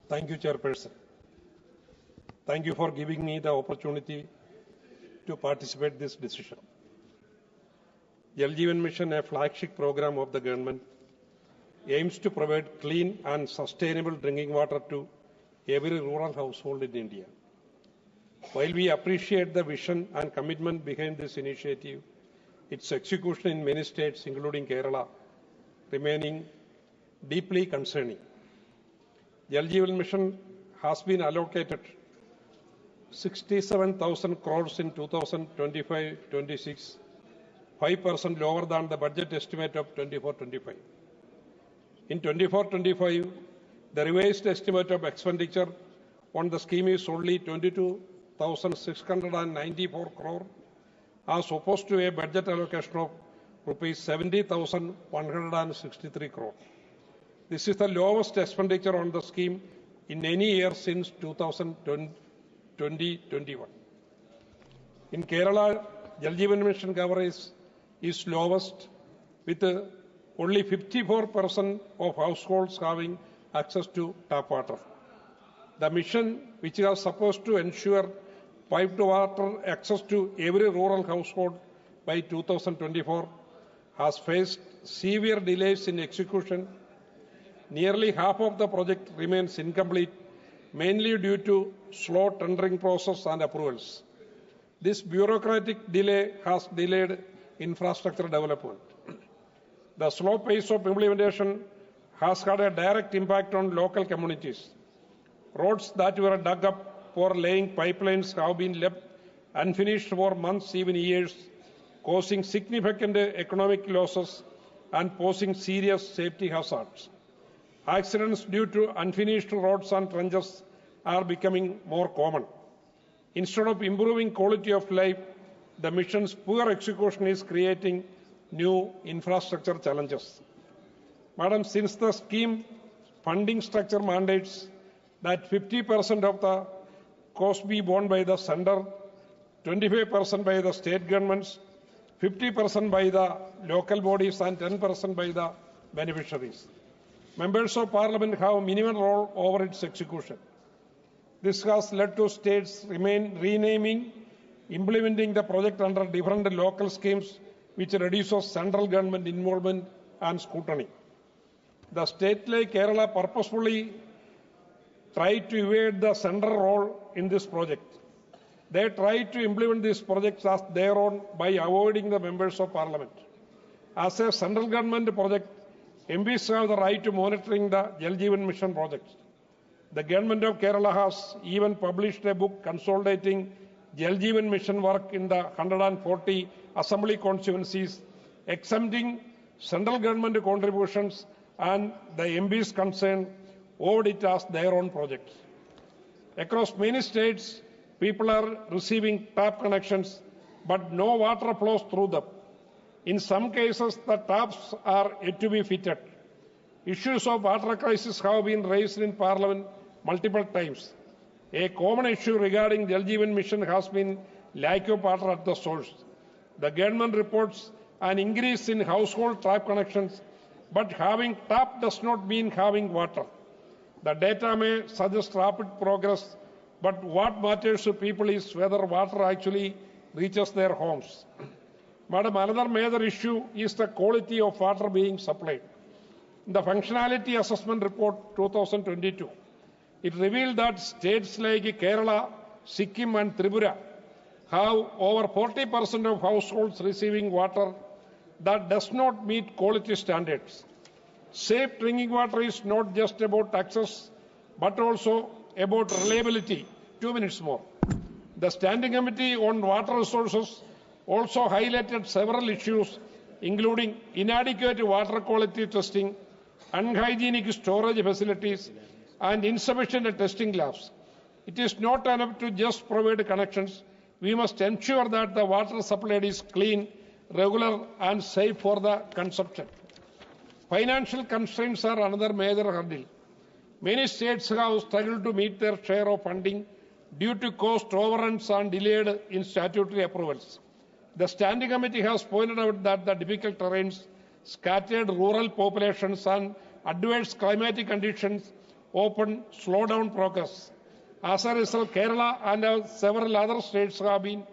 Thank you, Chairperson. Thank you for giving me the opportunity to participate in this decision. Jal Jeevan Mission, a flagship program of the government, aims to provide clean and sustainable drinking water to every rural household in India. While we appreciate the vision and commitment behind this initiative, its execution in many states, including Kerala, remaining deeply concerning. Jal Jeevan Mission has been allocated 67,000 crores in 2025-26, 5% lower than the budget estimate of 24-25. In 24-25, the revised estimate of expenditure on the scheme is only 22,694 crore, as opposed to a budget allocation of rupees 70,163 crore. This is the lowest expenditure on the scheme in any year since 2020-21. In Kerala, Jal Jeevan Mission coverage is lowest, with only 54% of households having access to tap water. The mission, which is supposed to ensure piped water access to every rural household by 2024, has faced severe delays in execution. Nearly half of the project remains incomplete, mainly due to slow tendering process and approvals. This bureaucratic delay has delayed infrastructure development. The slow pace of implementation has had a direct impact on local communities. Roads that were dug up for laying pipelines have been left unfinished for months, even years, causing significant economic losses and posing serious safety hazards. Accidents due to unfinished roads and trenches are becoming more common. Instead of improving quality of life, the mission's poor execution is creating new infrastructure challenges. Madam, since the scheme funding structure mandates that 50% of the cost be borne by the center, 25% by the state governments, 50% by the local bodies and 10% by the beneficiaries. Members of Parliament have minimum role over its execution. This has led to states renaming, implementing the project under different local schemes, which reduces central government involvement and scrutiny. The state like Kerala purposefully tried to evade the central role in this project. They tried to implement this project as their own by avoiding the members of Parliament. As a central government project, MPs have the right to monitoring the Jal Jeevan Mission project. The government of Kerala has even published a book consolidating Jal Jeevan Mission work in the 140 assembly constituencies, exempting central government contributions, and the MPs concerned owed it as their own project. Across many states, people are receiving tap connections, but no water flows through them. In some cases, the taps are yet to be fitted. Issues of water crisis have been raised in Parliament multiple times. A common issue regarding Jal Jeevan Mission has been lack of water at the source. The government reports an increase in household tap connections, but having tap does not mean having water. The data may suggest rapid progress, but what matters to people is whether water actually reaches their homes. Madam, another major issue is the quality of water being supplied. In the Functionality Assessment Report 2022, it revealed that states like Kerala, Sikkim and Tripura have over 40% of households receiving water that does not meet quality standards. Safe drinking water is not just about access, but also about reliability. 2 minutes more. The Standing Committee on Water Resources also highlighted several issues, including inadequate water quality testing, unhygienic storage facilities, and insufficient testing labs. It is not enough to just provide connections. We must ensure that the water supplied is clean, regular, and safe for the consumption. Financial constraints are another major hurdle. Many states have struggled to meet their share of funding due to cost overruns and delayed in statutory approvals. The Standing Committee has pointed out that the difficult terrains, scattered rural populations, and adverse climatic conditions open, slow down progress. As a result, Kerala and several other states have been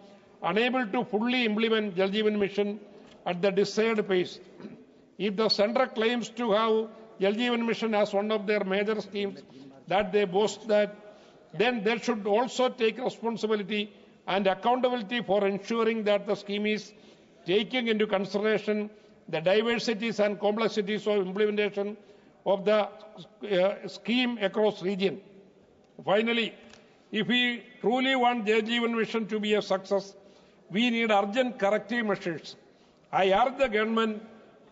unable to fully implement Jal Jeevan Mission at the desired pace. If the centre claims to have Jal Jeevan Mission as one of their major schemes that they boast that, then they should also take responsibility and accountability for ensuring that the scheme is taking into consideration the diversities and complexities of implementation of the scheme across region. Finally, if we truly want Jal Jeevan Mission to be a success, we need urgent corrective measures. I urge the government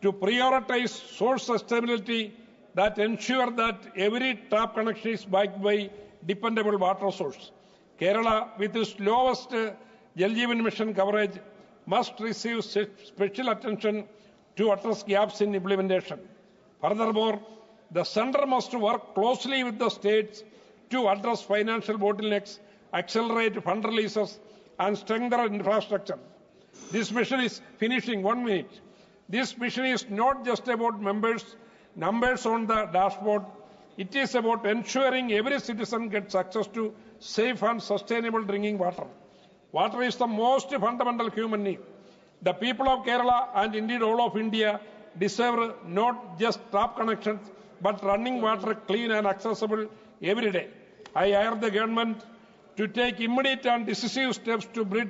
to prioritize source sustainability that ensure that every tap connection is backed by dependable water source. Kerala, with its lowest Jal Jeevan Mission coverage, must receive special attention to address gaps in implementation. Furthermore, the centre must work closely with the states to address financial bottlenecks, accelerate fund releases, and strengthen infrastructure. This mission is finishing 1 minute. This mission is not just about numbers on the dashboard. It is about ensuring every citizen gets access to safe and sustainable drinking water. Water is the most fundamental human need. The people of Kerala and indeed all of India deserve not just tap connections, but running water clean and accessible every day. I urge the government to take immediate and decisive steps to bridge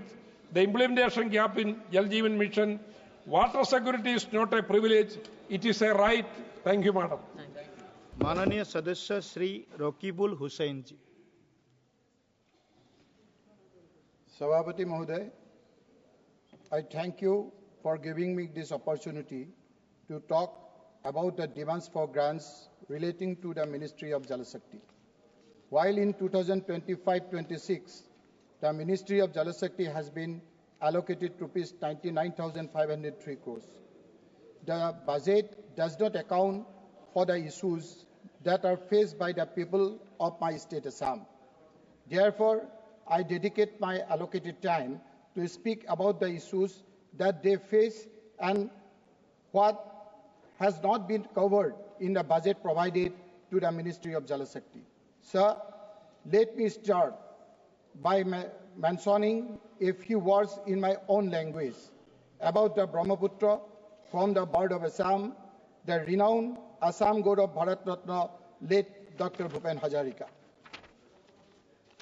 the implementation gap in Jal Jeevan Mission. Water security is not a privilege, it is a right. Thank you, Madam. माननीय सदस्य श्री रकीबुल हुसैन जी। Sabhapati Mahoday, I thank you for giving me this opportunity to talk about the demands for grants relating to the Ministry of Jal Shakti. While in 2025-26, the Ministry of Jal Shakti has been allocated rupees 99,503 crores. The budget does not account for the issues that are faced by the people of my state Assam. Therefore, I dedicate my allocated time to speak about the issues that they face and what has not been covered in the budget provided to the Ministry of Jal Shakti. Sir, let me start by mentioning a few words in my own language about the Brahmaputra from the bird of Assam, the renowned Assam god of Bharat Ratna, late Dr. Bhupen Hazarika.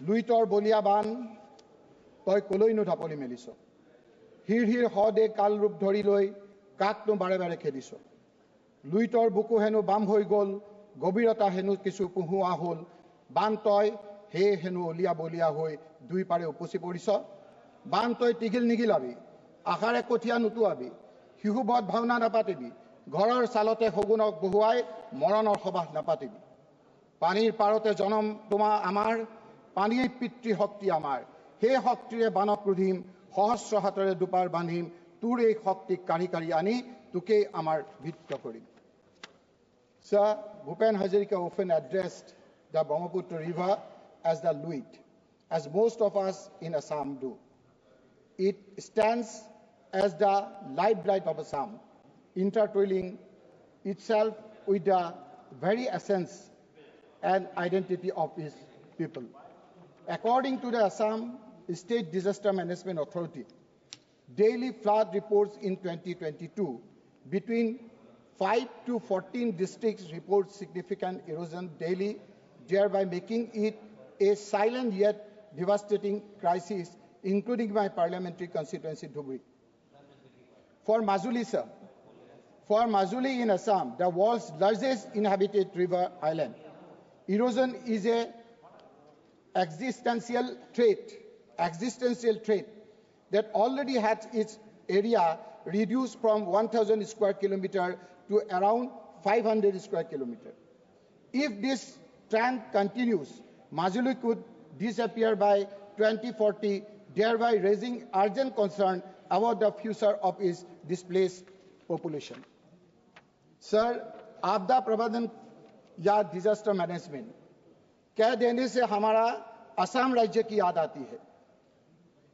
Luitor Bolia Ban, Toy Koloinu Tapoli Meliso. Here Hode Kal Rup Doriloi, Kakno Barabare Kediso. Luitor Buku Henu Bam Hoigol, Gobirata Henu Kisu Puhu Ahol, Bantoy, He Henu Olia Bolia Hoi, Dui Pare Upusi Poriso, Bantoy Tigil Nigilabi, Ahare Kotia Nutuabi, Hubot Bhavna Napatibi, Goror Salote Hogunok Buhuai, Moranor Hobah Napatibi. Panir Parote Jonam Tuma Amar, Panir Pitri Hokti Amar, He Hoktire Banok Rudhim, Hosra Hatare Dupar Banhim, Ture Hokti Kari Ani, Tuke Amar Vittakuri. Sir, Bhupen Hazarika often addressed the Brahmaputra River as the Luit, as most of us in Assam do. It stands as the lifeblood of Assam, intertwining itself with the very essence and identity of its people. According to the Assam State Disaster Management Authority, daily flood reports in 2022 between 5 to 14 districts report significant erosion daily, thereby making it a silent yet devastating crisis, including my parliamentary constituency, Dhubri. For Majuli, sir, for Majuli in Assam, the world's largest inhabited river island, erosion is an existential trait that already had its area reduced from 1,000 square kilometers to around 500 square kilometers. If this trend continues, Majuli could disappear by 2040, thereby raising urgent concern about the future of its displaced population. Sir, आपदा प्रबंधन या disaster management कह देने से हमारा असम राज्य की याद आती है,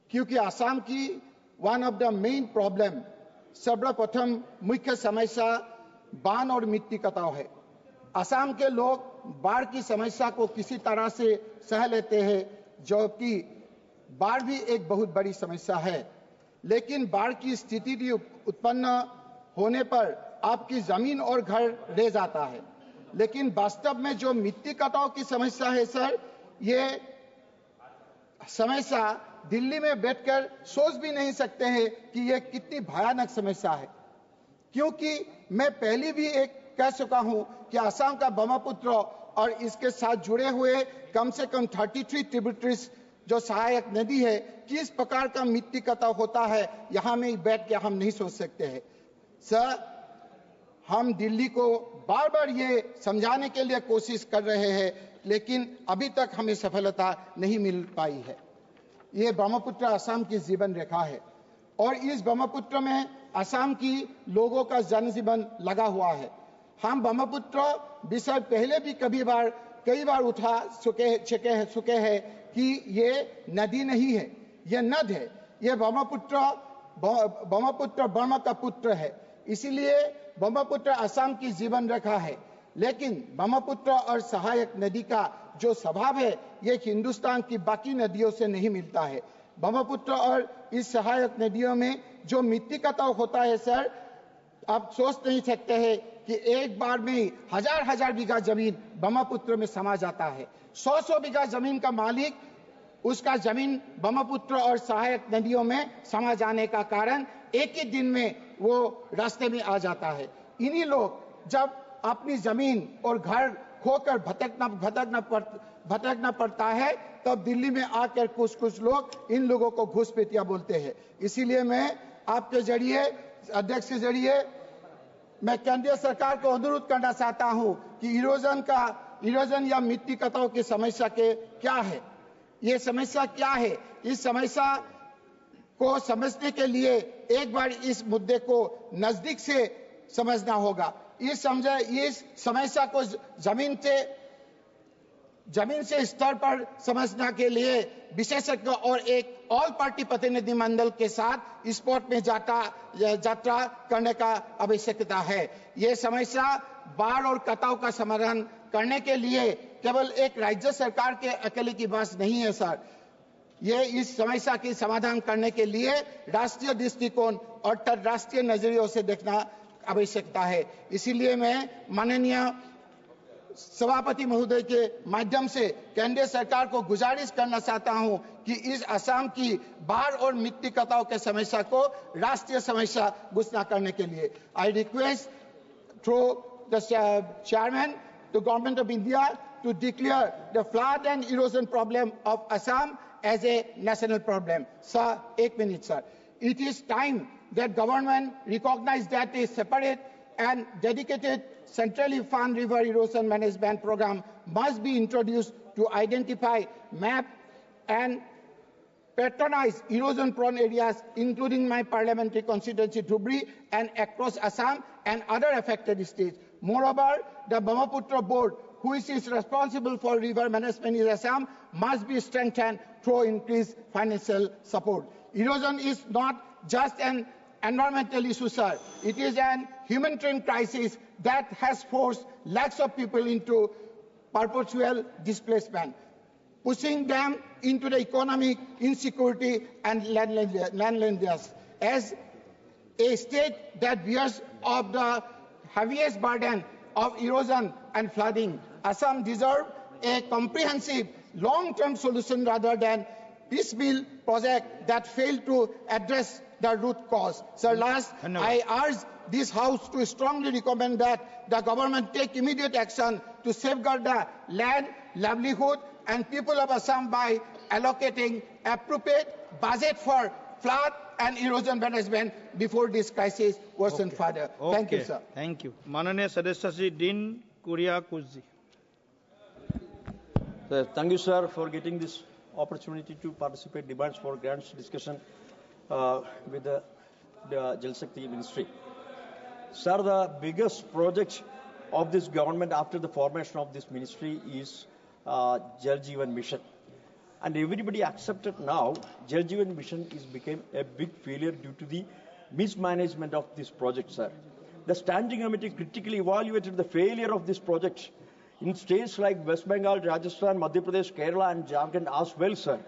क्योंकि असम की one of the main problem सर्वप्रथम मुख्य समस्या बान और मिट्टी कटाव है। असम के लोग बाढ़ की समस्या को किसी तरह से सह लेते हैं, जो कि बाढ़ भी एक बहुत बड़ी समस्या है। लेकिन बाढ़ की स्थिति भी उत्पन्न होने पर आपकी जमीन और घर रह जाता है। लेकिन वास्तव में जो मिट्टी कटाव की समस्या है सर, ये समस्या दिल्ली में बैठकर सोच भी नहीं सकते हैं कि यह कितनी भयानक समस्या है। क्योंकि मैं पहले भी एक कह चुका हूं कि असम का ब्रह्मपुत्र और इसके साथ जुड़े हुए कम से कम 33 ट्रिब्यूटरीज जो सहायक नदी है, किस प्रकार का मिट्टी कटाव होता है, यहां में बैठ के हम नहीं सोच सकते हैं। सर, हम दिल्ली को बार बार ये समझाने के लिए कोशिश कर रहे हैं, लेकिन अभी तक हमें सफलता नहीं मिल पाई है। ये ब्रह्मपुत्र असम की जीवन रेखा है और इस ब्रह्मपुत्र में असम की लोगों का जनजीवन लगा हुआ है। हम ब्रह्मपुत्र विषय पहले भी कई बार उठा चुके हैं कि ये नदी नहीं है, ये नद है। ये ब्रह्मपुत्र ब्रह्म का पुत्र है, इसीलिए ब्रह्मपुत्र असम की जीवन रेखा है। लेकिन ब्रह्मपुत्र और सहायक नदी का जो स्वभाव है, ये हिंदुस्तान की बाकी नदियों से नहीं मिलता है। ब्रह्मपुत्र और इस सहायक नदियों में जो मिट्टी कटाव होता है सर, आप सोच नहीं सकते हैं कि एक बार में हजार बीघा जमीन ब्रह्मपुत्र में समा जाता है। 100 बीघा जमीन का मालिक, उसका जमीन ब्रह्मपुत्र और सहायक नदियों में समा जाने का कारण एक ही दिन में वो रास्ते में आ जाता है। इन्हीं लोग जब अपनी जमीन और घर खोकर भटकना पड़ता है, तब दिल्ली में आकर कुछ लोग इन लोगों को घुसपैठिया बोलते हैं। इसीलिए मैं आपके जरिए, अध्यक्ष के जरिए, मैं केंद्रीय सरकार को अनुरोध करना चाहता हूं कि इरोजन या मिट्टी कटाव की समस्या के क्या है, ये समस्या क्या है, इस समस्या को समझने के लिए एक बार इस मुद्दे को नजदीक से समझना होगा। इस समस्या को जमीन से स्तर पर समझने के लिए विशेषज्ञ और एक ऑल पार्टी प्रतिनिधिमंडल के साथ स्पॉट में यात्रा करने का आवश्यकता है। ये समस्या बाढ़ और कटाव का समाधान करने के लिए केवल एक राज्य सरकार के अकेले की बात नहीं है सर। ये इस समस्या की समाधान करने के लिए राष्ट्रीय दृष्टिकोण और अंतरराष्ट्रीय नजरियों से देखना आवश्यकता है। इसीलिए मैं माननीय सभापति महोदय के माध्यम से केंद्रीय सरकार को गुजारिश करना चाहता हूं कि इस असम की बाढ़ और मिट्टी कटाव के समस्या को राष्ट्रीय समस्या घोषणा करने के लिए I request through the chairman to government of India to declare the flood and erosion problem of Assam as a national problem. Sir, 1 minute, sir. It is time that government recognize that a separate and dedicated centrally fund river erosion management program must be introduced to identify, map, and patronize erosion-prone areas, including my parliamentary constituency Dhubri and across Assam and other affected states. Moreover, the Brahmaputra board, which is responsible for river management in Assam, must be strengthened through increased financial support. Erosion is not just an environmental issue, sir. It is an humanitarian crisis that has forced lakhs of people into perpetual displacement, pushing them into the economic insecurity and landlessness. As a state that bears of the heaviest burden of erosion and flooding, Assam deserves a comprehensive long-term solution rather than piecemeal project that fail to address the root cause. Sir, last, I urge this House to strongly recommend that the government take immediate action to safeguard the land, livelihood, and people of Assam by allocating appropriate budget for flood and erosion management before this crisis worsens further. Thank you, sir. Thank you. माननीय सदस्य Shri Dean Kuriakose ji. Thank you, sir, for getting this opportunity to participate debates for grants discussion with the Jal Shakti Ministry. Sir, the biggest project of this government after the formation of this ministry is Jal Jeevan Mission. And everybody accepted now Jal Jeevan Mission is became a big failure due to the mismanagement of this project, sir. The standing committee critically evaluated the failure of this project. in states like West Bengal, Rajasthan, Madhya Pradesh, Kerala, and Jharkhand as well, sir.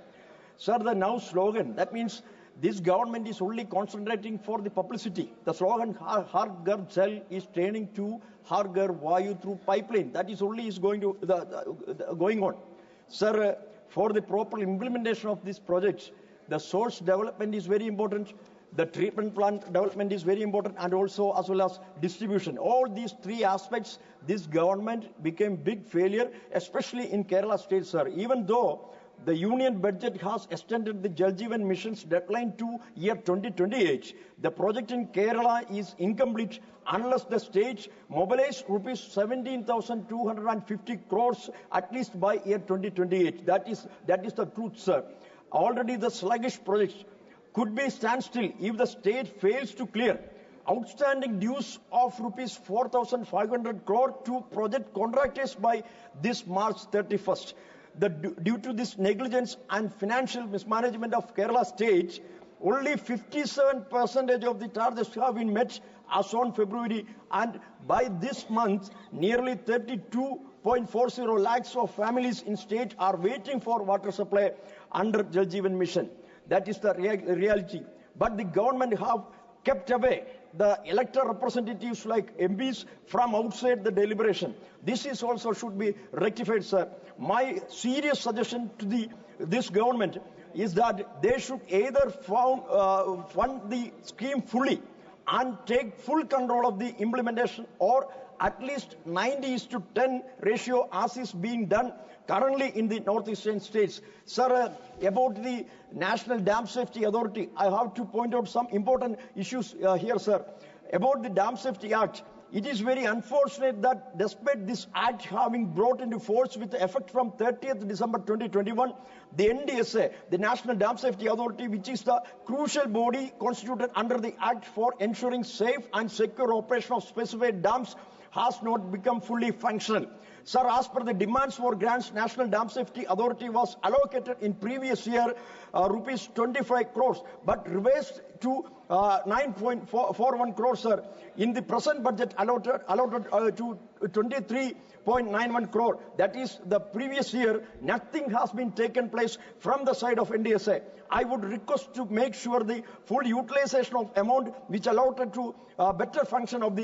Sir, the now slogan, that means this government is only concentrating for the publicity. The slogan Har Ghar Jal is turning to Har Ghar Vayu through pipeline. That is only going on. Sir, for the proper implementation of this project, the source development is very important. The treatment plant development is very important, and also as well as distribution. All these three aspects, this government became big failure, especially in Kerala state, sir. Even though the union budget has extended the Jal Jeevan Mission's deadline to year 2028, the project in Kerala is incomplete unless the state mobilizes rupees 17,250 crores at least by year 2028. That is the truth, sir. Already the sluggish project could be standstill if the state fails to clear outstanding dues of rupees 4,500 crore to project contractors by this March 31st. Due to this negligence and financial mismanagement of Kerala state, only 57% of the targets have been met as on February, and by this month, nearly 32.40 lakhs of families in state are waiting for water supply under Jal Jeevan Mission. That is the reality. But the government have kept away the elected representatives like MPs from outside the deliberation. This is also should be rectified, sir. My serious suggestion to this government is that they should either fund the scheme fully and take full control of the implementation, or at least 90:10 ratio as is being done currently in the northeastern states. Sir, about the National Dam Safety Authority, I have to point out some important issues here, sir. About the Dam Safety Act, it is very unfortunate that despite this act having brought into force with effect from 30th December 2021, the NDSA, the National Dam Safety Authority, which is the crucial body constituted under the act for ensuring safe and secure operation of specified dams, has not become fully functional. Sir, as per the demands for grants, National Dam Safety Authority was allocated in previous year rupees 25 crores, but revised to 9.41 crores, sir. In the present budget allotted to 23.91 crore. That is the previous year. Nothing has been taken place from the side of NDSA. I would request to make sure the full utilization of amount which allotted to better function of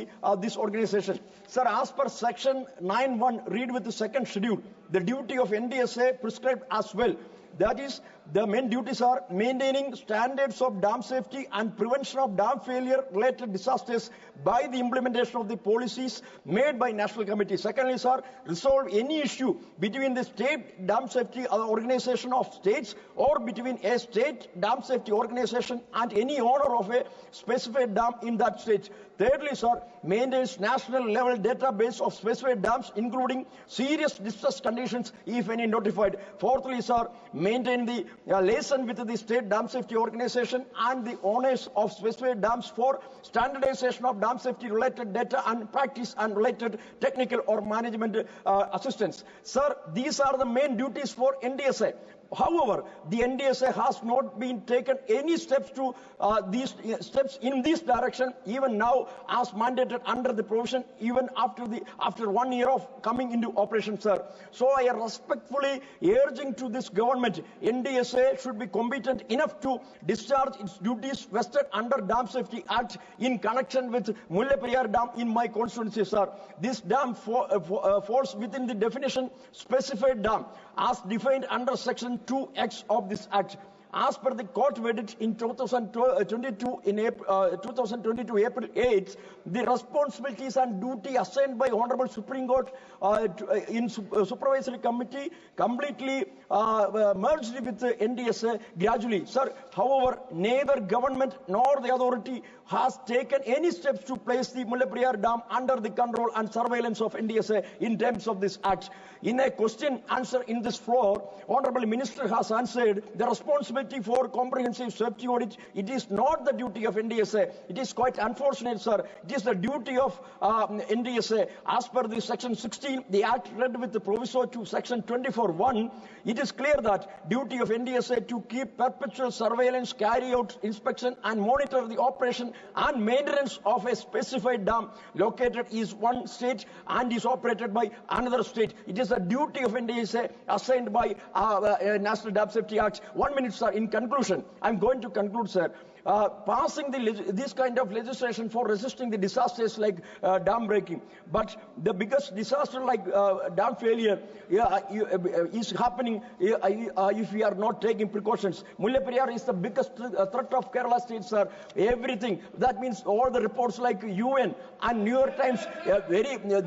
this organization. Sir, as per section 9.1, read with the second schedule, the duty of NDSA prescribed as well. That is, the main duties are maintaining standards of dam safety and prevention of dam failure related disasters by the implementation of the policies made by National Committee. Secondly, sir, resolve any issue between the state dam safety organization of states or between a state dam safety organization and any owner of a specified dam in that state. Thirdly, sir, maintains national level database of specified dams, including serious distress conditions, if any notified. Fourthly, sir, maintain the liaison with the state dam safety organization and the owners of specified dams for standardization of dam safety related data and practice and related technical or management assistance. Sir, these are the main duties for NDSA. However, the NDSA has not been taken any steps to these steps in this direction, even now as mandated under the provision, even after 1 year of coming into operation, sir. So I am respectfully urging to this government, NDSA should be competent enough to discharge its duties vested under Dam Safety Act in connection with Mullaperiyar Dam in my constituency, sir. This dam falls within the definition specified dam as defined under section 2X of this Act. As per the court verdict in 2022 April 8, the responsibilities and duty assigned by Honorable Supreme Court in Supervisory Committee completely merged with the NDSA gradually. Sir, however, neither government nor the authority has taken any steps to place the Mullaperiyar Dam under the control and surveillance of NDSA in terms of this Act. In a question answer in this floor, Honorable Minister has answered the responsibility responsibility for comprehensive safety audit. It is not the duty of NDSA. It is quite unfortunate, sir. It is the duty of NDSA. As per the section 16, the act read with the proviso to section 24(1), it is clear that duty of NDSA to keep perpetual surveillance, carry out inspection and monitor the operation and maintenance of a specified dam located is one state and is operated by another state. It is a duty of NDSA assigned by National Dam Safety Act. 1 minute, sir. In conclusion, I'm going to conclude, sir. Passing this kind of legislation for resisting the disasters like dam breaking. But the biggest disaster like dam failure is happening if we are not taking precautions. Mullaperiyar is the biggest threat of Kerala state, sir. Everything. That means all the reports like UN and New York Times,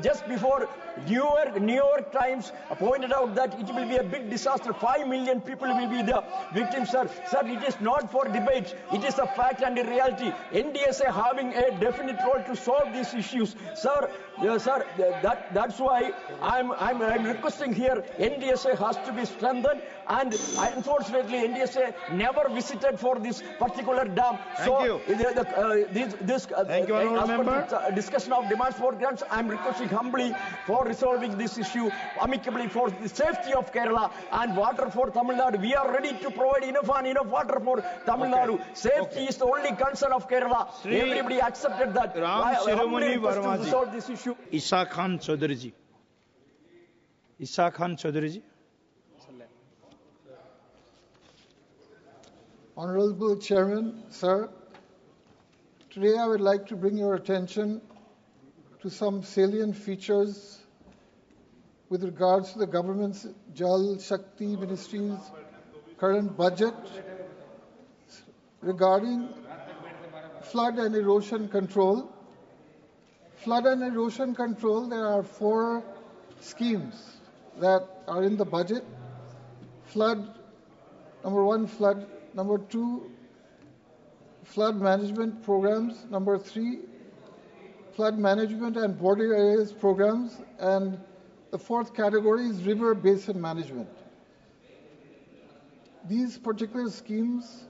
just before New York Times pointed out that it will be a big disaster. 5 million people will be the victims, sir. Sir, it is not for debate. It is a fact and a reality. NDSA having a definite role to solve these issues, sir. That's why I'm requesting here. NDSA has to be strengthened, and unfortunately, NDSA never visited for this particular dam. Thank you. Thank you, honourable member. Discussion of demands for grants, I'm requesting humbly for resolving this issue amicably for the safety of Kerala and water for Tamil Nadu. We are ready to provide enough water for Tamil Nadu. Safety is the only concern of Kerala. Everybody accepted that. I humbly request to resolve this issue. Isa Khan Chaudhary ji. Isa Khan Chaudhary ji. Honorable Chairman, sir, today I would like to bring your attention to some salient features with regards to the government's Jal Shakti Ministry's current budget regarding flood and erosion control. Flood and erosion control, there are 4 schemes that are in the budget. Flood, number 1, flood. Number 2, flood management programs. Number 3, flood management and border areas programs. And the 4th category is river basin management. These particular schemes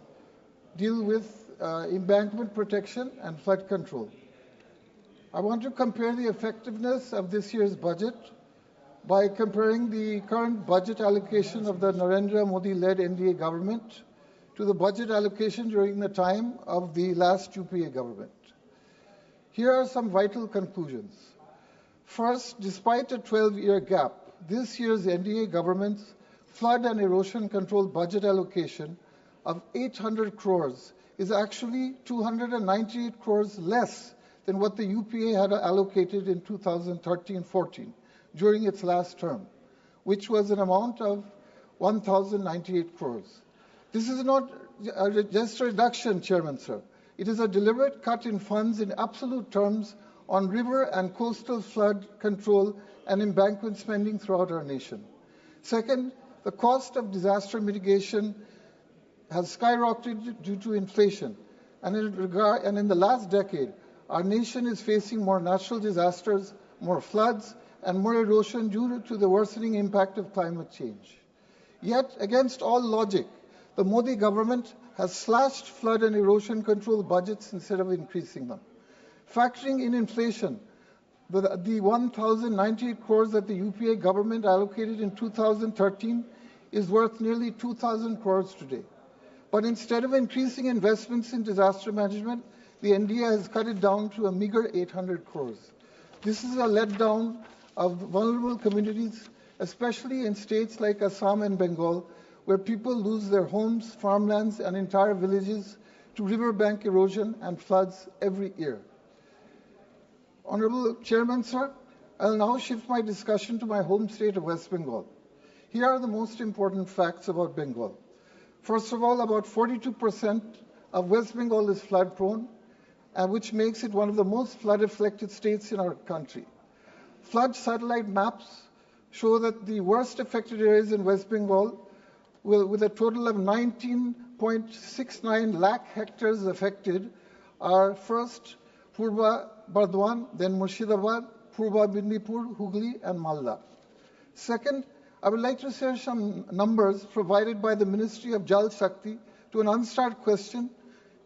deal with embankment protection and flood control. I want to compare the effectiveness of this year's budget by comparing the current budget allocation of the Narendra Modi-led NDA government to the budget allocation during the time of the last UPA government. Here are some vital conclusions. First, despite a 12-year gap, this year's NDA government's flood and erosion control budget allocation of 800 crores is actually 298 crores less than what the UPA had allocated in 2013-14 during its last term, which was an amount of 1,098 crores. This is not just a reduction, Chairman, sir. It is a deliberate cut in funds in absolute terms on river and coastal flood control and embankment spending throughout our nation. Second, the cost of disaster mitigation has skyrocketed due to inflation. And in the last decade, our nation is facing more natural disasters, more floods, and more erosion due to the worsening impact of climate change. Yet, against all logic, the Modi government has slashed flood and erosion control budgets instead of increasing them. Factoring in inflation, the 1,098 crores that the UPA government allocated in 2013 is worth nearly 2,000 crores today. But instead of increasing investments in disaster management, the NDA has cut it down to a meager 800 crores. This is a letdown of vulnerable communities, especially in states like Assam and Bengal, where people lose their homes, farmlands, and entire villages to riverbank erosion and floods every year. Honorable Chairman, sir, I'll now shift my discussion to my home state of West Bengal. Here are the most important facts about Bengal. First of all, about 42% of West Bengal is flood-prone, which makes it one of the most flood-affected states in our country. Flood satellite maps show that the worst affected areas in West Bengal, with a total of 19.69 lakh hectares affected, are first Purba Bardwan, then Murshidabad, Purba Bindipur, Hooghly, and Malda. Second, I would like to share some numbers provided by the Ministry of Jal Shakti to an unstart question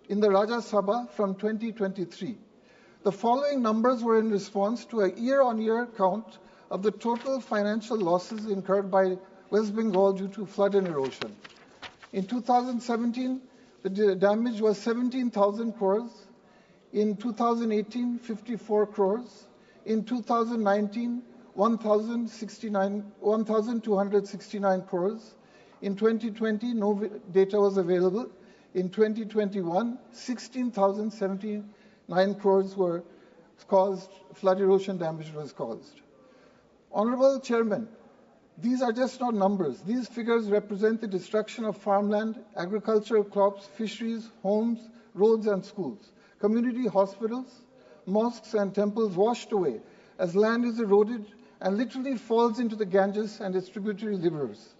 in the RajyaSabha from 2023. The following numbers were in response to a year-on-year count of the total financial losses incurred by West Bengal due to flood and erosion. In 2017, the damage was 17,000 crores. In 2018, 54 crores. In 2019, 1,269 crores. In 2020, no data was available. In 2021, 16,079 crores were caused, flood erosion damage was caused. Honorable Chairman, these are just not numbers. These figures represent the destruction of farmland, agricultural crops, fisheries, homes, roads and schools, community hospitals, mosques and temples washed away as land is eroded and literally falls into the Ganges and its tributary rivers.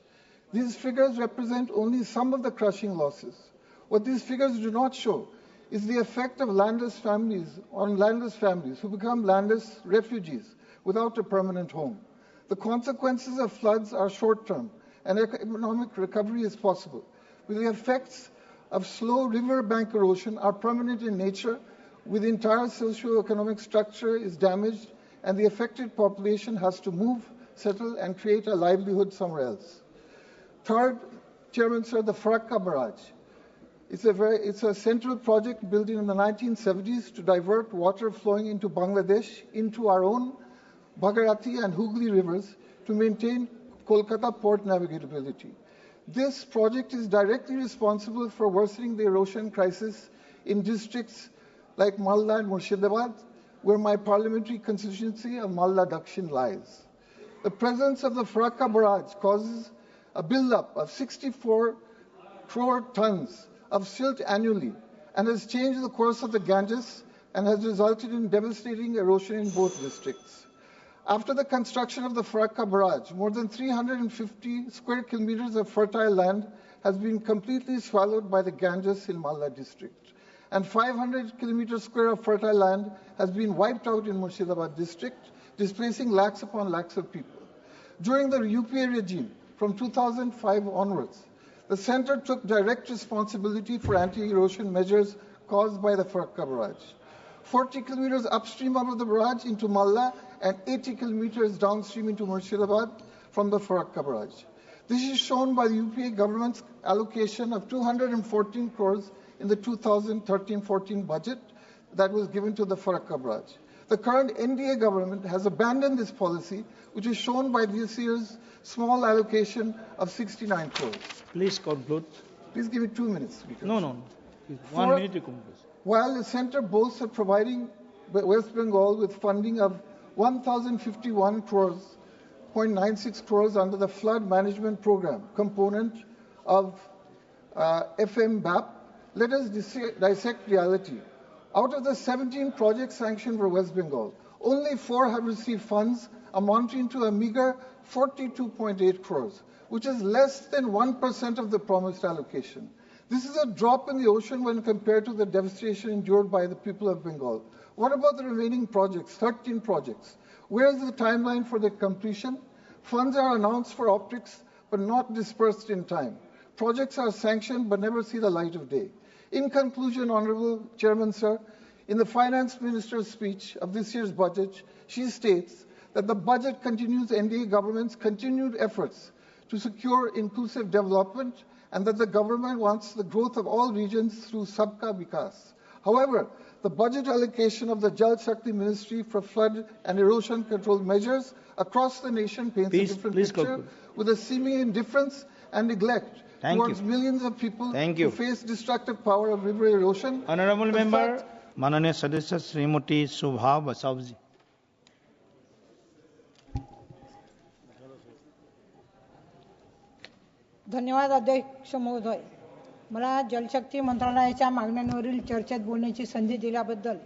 These figures represent only some of the crushing losses. What these figures do not show is the effect of landless families who become landless refugees without a permanent home. The consequences of floods are short-term and economic recovery is possible. But the effects of slow riverbank erosion are permanent in nature, with the entire socio-economic structure is damaged and the affected population has to move, settle and create a livelihood somewhere else. Third, Chairman, sir, the Farakka Barrage. It's a central project built in the 1970s to divert water flowing into Bangladesh into our own Bhagarati and Hooghly rivers to maintain Kolkata port navigability. This project is directly responsible for worsening the erosion crisis in districts like Malda and Murshidabad, where my parliamentary constituency of Malda Dakshin lies. The presence of the Farakka Barrage causes a buildup of 64 crore tons of silt annually and has changed the course of the Ganges and has resulted in devastating erosion in both districts. After the construction of the Farakka Barrage, more than 350 square kilometers of fertile land has been completely swallowed by the Ganges in Malda district, and 500 kilometers square of fertile land has been wiped out in Murshidabad district, displacing lakhs upon lakhs of people. During the UPA regime, from 2005 onwards, the center took direct responsibility for anti-erosion measures caused by the Farakka Barrage. 40 kilometers upstream out of the barrage into Malda and 80 kilometers downstream into Murshidabad from the Farakka Barrage. This is shown by the UPA government's allocation of 214 crores in the 2013-14 budget that was given to the Farakka Barrage. The current NDA government has abandoned this policy, which is shown by this year's small allocation of 69 crores. Please conclude. Please give me 2 minutes, Speaker. No. 1 minute to conclude. While the center boasts of providing West Bengal with funding of 1,051 crores, 0.96 crores under the flood management program component of FMBAP, let us dissect reality. Out of the 17 projects sanctioned for West Bengal, only 4 have received funds amounting to a meager 42.8 crores, which is less than 1% of the promised allocation. This is a drop in the ocean when compared to the devastation endured by the people of Bengal. What about the remaining projects, 13 projects? Where is the timeline for their completion? Funds are announced for optics, but not dispersed in time. Projects are sanctioned, but never see the light of day. In conclusion, Honorable Chairman, sir, in the Finance Minister's speech of this year's budget, she states that the budget continues NDA government's continued efforts to secure inclusive development and that the government wants the growth of all regions through Sabka Vikas. However, the budget allocation of the Jal Shakti Ministry for flood and erosion control measures across the nation paints a different picture with a seeming indifference and neglect towards millions of people who face destructive power of river erosion. Honorable Member, Mananiya Sadasya Srimati Subha Basavji. धन्यवाद अध्यक्ष महोदय. मला जलशक्ती मंत्रालयाच्या मागण्यांवरील चर्चेत बोलण्याची संधी दिल्याबद्दल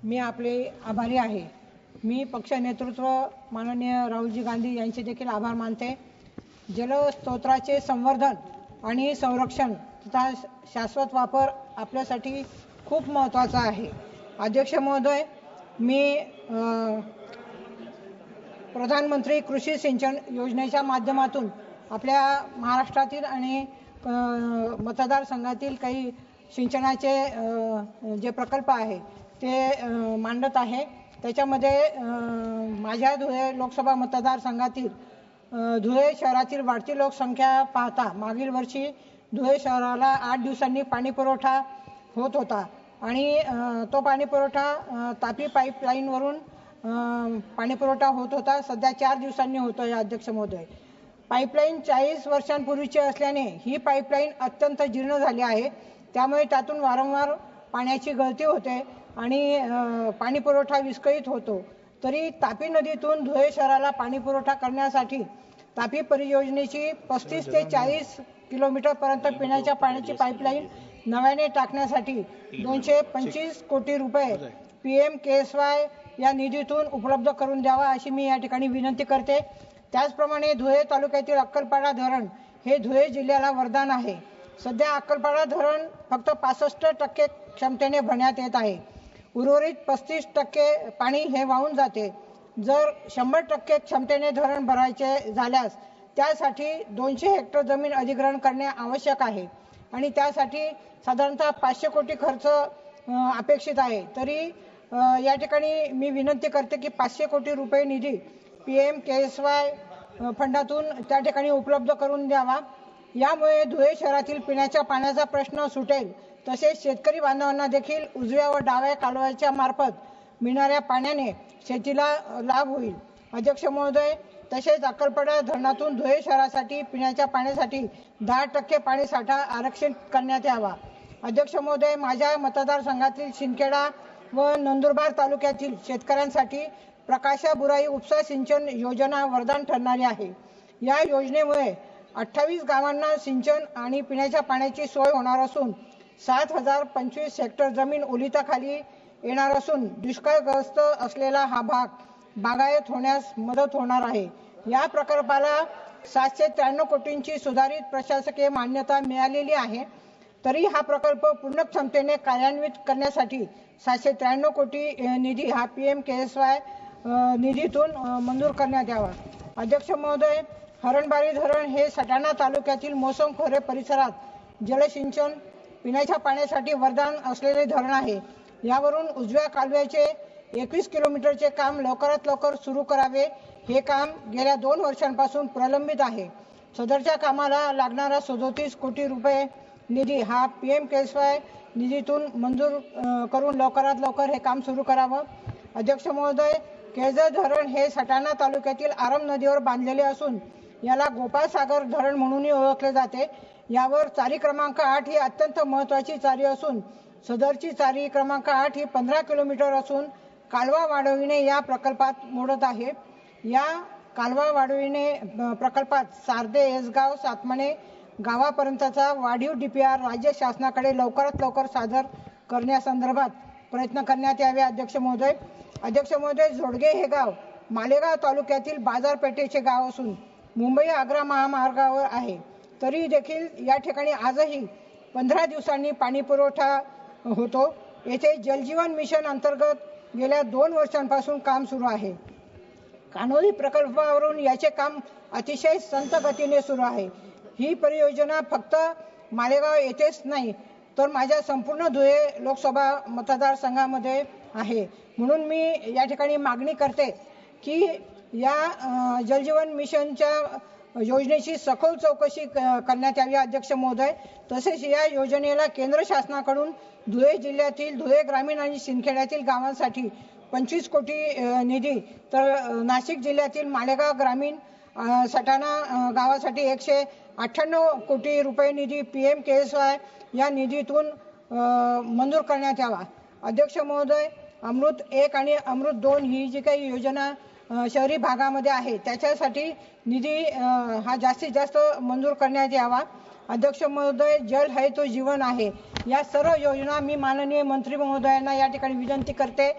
मी आपले आभारी आहे. मी पक्ष नेतृत्व माननीय राहुलजी गांधी यांचे देखील आभार मानते. जलस्रोतांचे संवर्धन आणि संरक्षण तथा शाश्वत वापर आपल्यासाठी खूप महत्त्वाचा आहे. अध्यक्ष महोदय, मी प्रधानमंत्री कृषी सिंचन योजनेच्या माध्यमातून आपल्या महाराष्ट्रातील आणि मतदारसंघातील काही सिंचनाचे जे प्रकल्प आहे ते मांडत आहे। त्याच्यामध्ये माझ्या धुळे लोकसभा मतदारसंघातील धुळे शहरातील वाढती लोकसंख्या पाहता मागील वर्षी धुळे शहराला 8 दिवसांनी पाणी पुरवठा होत होता आणि तो पाणी पुरवठा तापी पाईपलाईनवरून पाणी पुरवठा होत होता। सध्या 4 दिवसांनी होतोय अध्यक्ष महोदय। पाईपलाईन 40 वर्षांपूर्वीची असल्याने ही पाईपलाईन अत्यंत जीर्ण झाली आहे, त्यामुळे त्यातून वारंवार पाण्याची गळती होते आणि पाणी पुरवठा विस्कळीत होतो। तरी तापी नदीतून धुळे शहराला पाणी पुरवठा करण्यासाठी तापी परियोजनेची 35 ते 40 किलोमीटरपर्यंत पिण्याच्या पाण्याची पाईपलाईन नव्याने टाकण्यासाठी 225 कोटी रुपये PMKSY या निधीतून उपलब्ध करून द्यावा अशी मी या ठिकाणी विनंती करते। त्याचप्रमाणे धुळे तालुक्यातील अक्कलपाडा धरण हे धुळे जिल्ह्याला वरदान आहे। सध्या अक्कलपाडा धरण फक्त 65% क्षमतेने भरण्यात येत आहे। उर्वरित 35% पाणी हे वाहून जाते। जर 100% क्षमतेने धरण भरायचे झाल्यास त्यासाठी 200 हेक्टर जमीन अधिग्रहण करणे आवश्यक आहे आणि त्यासाठी साधारणतः 500 कोटी खर्च अपेक्षित आहे। तरी या ठिकाणी मी विनंती करते की 500 कोटी रुपये निधी PMKSY फंडातून त्या ठिकाणी उपलब्ध करून द्यावा। यामुळे धुळे शहरातील पिण्याच्या पाण्याचा प्रश्न सुटेल, तसेच शेतकरी बांधवांना देखील उजव्या व डाव्या कालव्याच्या मार्फत मिळणाऱ्या पाण्याने शेतीला लाभ होईल। अध्यक्ष महोदय, तसेच अक्कलपाडा धरणातून धुळे शहरासाठी पिण्याच्या पाण्यासाठी 10% पाणी साठा आरक्षित करण्यात यावा। अध्यक्ष महोदय, माझ्या मतदारसंघातील शिंदखेडा व नंदुरबार तालुक्यातील शेतकऱ्यांसाठी प्रकाशा बुराई उपसा सिंचन योजना वरदान ठरणारी आहे। या योजनेमुळे 28 गावांना सिंचन आणि पिण्याच्या पाण्याची सोय होणार असून 7025 हेक्टर जमीन ओलिताखाली येणार असून दुष्काळग्रस्त असलेला हा भाग बागायत होण्यास मदत होणार आहे। या प्रकल्पाला 793 कोटींची सुधारित प्रशासकीय मान्यता मिळालेली आहे। तरी हा प्रकल्प पूर्ण क्षमतेने कार्यान्वित करण्यासाठी 793 कोटी निधी हा PMKSY निधीतून मंजूर करण्यात यावा। अध्यक्ष महोदय, हरणबारी धरण हे सटाणा तालुक्यातील मोसम खोरे परिसरात जलसिंचन पिण्याच्या पाण्यासाठी वरदान असलेले धरण आहे। यावरून उजव्या कालव्याचे 21 किलोमीटरचे काम लवकरात लवकर सुरू करावे। हे काम गेल्या 2 वर्षांपासून प्रलंबित आहे। सदरच्या कामाला लागणारा 37 कोटी रुपये निधी हा PMKSY निधीतून मंजूर करून लवकरात लवकर हे काम सुरू करावं। अध्यक्ष महोदय, केळझर धरण हे सटाणा तालुक्यातील आरम नदीवर बांधलेले असून याला गोपाळसागर धरण म्हणूनही ओळखले जाते। यावर चारी क्रमांक 8 ही अत्यंत महत्त्वाची चारी असून सदरची चारी क्रमांक 8 ही 15 किलोमीटर असून कालवा वाढविणे या प्रकल्पात मोडत आहे। या कालवा वाढविणे प्रकल्पात सार्दे, येसगाव, सातमणे गावापर्यंतचा वाढीव DPR राज्य शासनाकडे लवकरात लवकर सादर करण्यासंदर्भात प्रयत्न करण्यात यावे। अध्यक्ष महोदय, जोडगे हे गाव मालेगाव तालुक्यातील बाजारपेठेचे गाव असून मुंबई आग्रा महामार्गावर आहे। तरी देखील या ठिकाणी आजही 15 दिवसांनी पाणी पुरवठा होतो। येथे जल जीवन मिशन अंतर्गत गेल्या 2 वर्षांपासून काम सुरू आहे। कान्होली प्रकल्पावरून याचे काम अतिशय संथ गतीने सुरू आहे। ही परियोजना फक्त मालेगाव येथेच नाही तर माझ्या संपूर्ण धुळे लोकसभा मतदारसंघामध्ये आहे। म्हणून मी या ठिकाणी मागणी करते की या जल जीवन मिशनच्या योजनेची सखोल चौकशी करण्यात यावी। अध्यक्ष महोदय, तसेच या योजनेला केंद्र शासनाकडून धुळे जिल्ह्यातील धुळे ग्रामीण आणि सिंदखेड्यातील गावांसाठी 25 कोटी निधी तर नाशिक जिल्ह्यातील मालेगाव ग्रामीण सटाणा गावासाठी 198 कोटी रुपये निधी PMKSY या निधीतून मंजूर करण्यात यावा। अध्यक्ष महोदय, अमृत 1 आणि अमृत 2 ही जी काही योजना शहरी भागामध्ये आहे त्याच्यासाठी निधी हा जास्तीत जास्त मंजूर करण्यात यावा। अध्यक्ष महोदय, जल है तो जीवन आहे या सर्व योजना मी माननीय मंत्री महोदयांना या ठिकाणी विनंती करते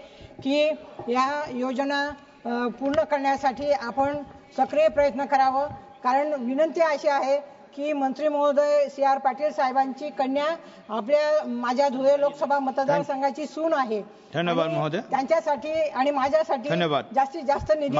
की या योजना पूर्ण करण्यासाठी आपण सक्रिय प्रयत्न करावं। कारण विनंती अशी आहे की मंत्री महोदय CR पाटील साहेबांची कन्या माझ्या धुळे लोकसभा मतदारसंघाची सून आहे। धन्यवाद महोदय। त्यांच्यासाठी आणि माझ्यासाठी जास्तीत जास्त निधी